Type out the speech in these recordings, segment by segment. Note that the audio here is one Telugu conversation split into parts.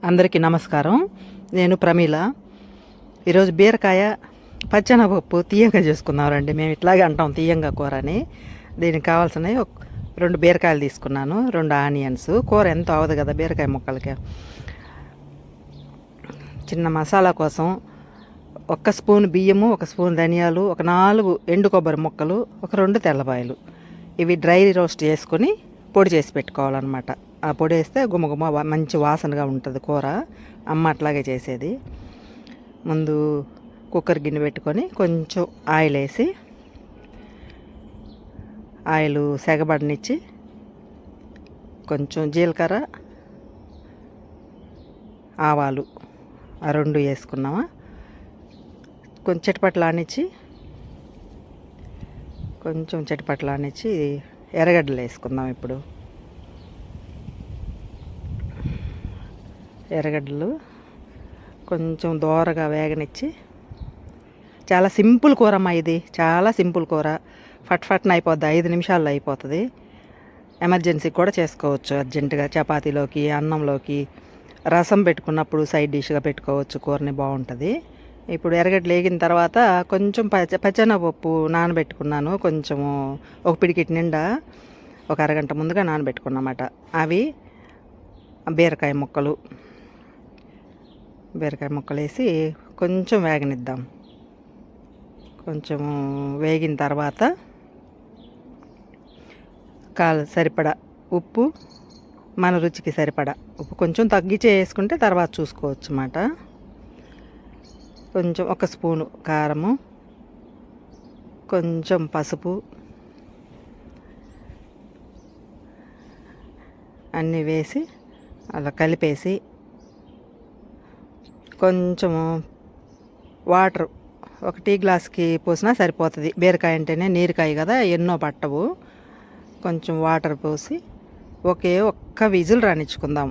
అందరికీ నమస్కారం. నేను ప్రమీల. ఈరోజు బీరకాయ పచ్చెనగపప్పు తీయంగా చేసుకున్నామండి. మేము ఇట్లాగే అంటాం తీయంగా కూర అని. దీనికి కావాల్సినవి 2 బీరకాయలు తీసుకున్నాను, 2 ఆనియన్స్. కూర ఎంత అవదు కదా బీరకాయ ముక్కలకి. చిన్న మసాలా కోసం 1 స్పూన్ బియ్యము, 1 స్పూన్ ధనియాలు, 4 ఎండు కొబ్బరి ముక్కలు, 2 తెల్లబాయలు. ఇవి డ్రై రోస్ట్ చేసుకొని పొడి చేసి పెట్టుకోవాలన్నమాట. ఆ పొడి వేస్తే గుమగుమ మంచి వాసనగా ఉంటుంది కూర. అమ్మ అట్లాగే చేసేది. ముందు కుక్కర్ గిన్నె పెట్టుకొని కొంచెం ఆయిల్ వేసి, ఆయిల్ సెగబడనిచ్చి కొంచెం జీలకర్ర, ఆవాలు ఆ 2 వేసుకున్నామా. కొంచెం చిటపట్లానిచ్చి ఎర్రగడ్డలు వేసుకుందాం. ఇప్పుడు ఎర్రగడ్డలు కొంచెం దోరగా వేగనిచ్చి, చాలా సింపుల్ కూర అమ్మా ఇది. చాలా సింపుల్ కూర, ఫట్ఫట్న అయిపోద్ది, 5 నిమిషాల్లో అయిపోతుంది. ఎమర్జెన్సీకి కూడా చేసుకోవచ్చు అర్జెంటుగా. చపాతీలోకి, అన్నంలోకి, రసం పెట్టుకున్నప్పుడు సైడ్ డిష్గా పెట్టుకోవచ్చు కూరని, బాగుంటుంది. ఇప్పుడు ఎర్రగడ్డలు వేగిన తర్వాత కొంచెం పచ్చెనగపప్పు నానబెట్టుకున్నాను. కొంచెము 1 పిడికిటి నిండా 1 అరగంట ముందుగా నానబెట్టుకున్నమాట. అవి బీరకాయ ముక్కలు వేసి కొంచెం వేగనిద్దాం. కొంచెం వేగిన తర్వాత సరిపడా ఉప్పు, మన రుచికి సరిపడా ఉప్పు కొంచెం తగ్గించి వేసుకుంటే తర్వాత చూసుకోవచ్చు అన్నమాట. కొంచెం 1 స్పూను కారము, కొంచెం పసుపు అన్నీ వేసి అలా కలిపేసి, కొంచెము వాటర్ 1 టీ గ్లాస్కి పోసినా సరిపోతుంది. బీరకాయ అంటేనే నీరుకాయ కదా, ఎన్నో పట్టవు. కొంచెం వాటర్ పోసి ఒక్క విజిల్ రానిచ్చుకుందాం.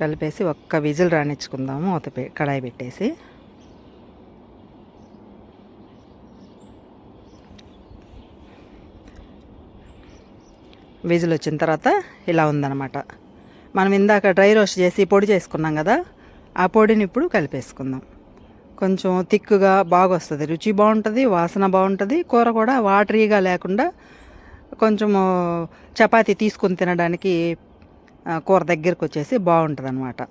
కలిపేసి 1 విజిల్ రానిచ్చుకుందాము. కడాయి పెట్టేసి విజిల్ వచ్చిన తర్వాత ఇలా ఉందన్నమాట. మనం ఇందాక డ్రై రోస్ట్ చేసి పొడి చేసుకున్నాం కదా, ఆ పొడిని ఇప్పుడు కలిపేసుకుందాం. కొంచెం థిక్గా బాగా వస్తుంది, రుచి బాగుంటుంది, వాసన బాగుంటుంది. కూర కూడా వాటరీగా లేకుండా కొంచెము చపాతీ తీసుకుని తినడానికి కూర దగ్గరికి వచ్చేసి బాగుంటుంది అన్నమాట.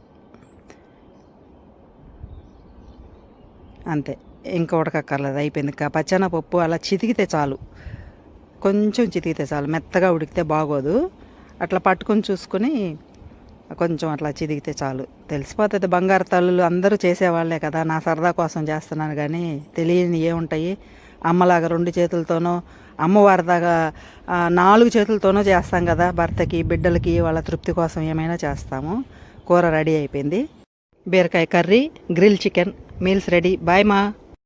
అంతే, ఇంకా ఉడకక్కర్లేదు, అయిపోయింది. పచ్చెనగపప్పు అలా చితికితే చాలు, కొంచెం చితికితే చాలు. మెత్తగా ఉడికితే బాగోదు. అట్లా పట్టుకొని చూసుకొని కొంచెం అట్లా చితికితే చాలు. తెలిసిపోతుంది. బంగారు తల్లులు అందరూ చేసేవాళ్లే కదా, నా సరదా కోసం చేస్తున్నాను కానీ తెలియని ఏముంటాయి. అమ్మలాగా 2 చేతులతోనో, అమ్మవారిదాగా 4 చేతులతోనో చేస్తాం కదా. భర్తకి, బిడ్డలకి, వాళ్ళ తృప్తి కోసం ఏమైనా చేస్తాము. కూర రెడీ అయిపోయింది. బీరకాయ curry, grill chicken meals ready. Bye మా.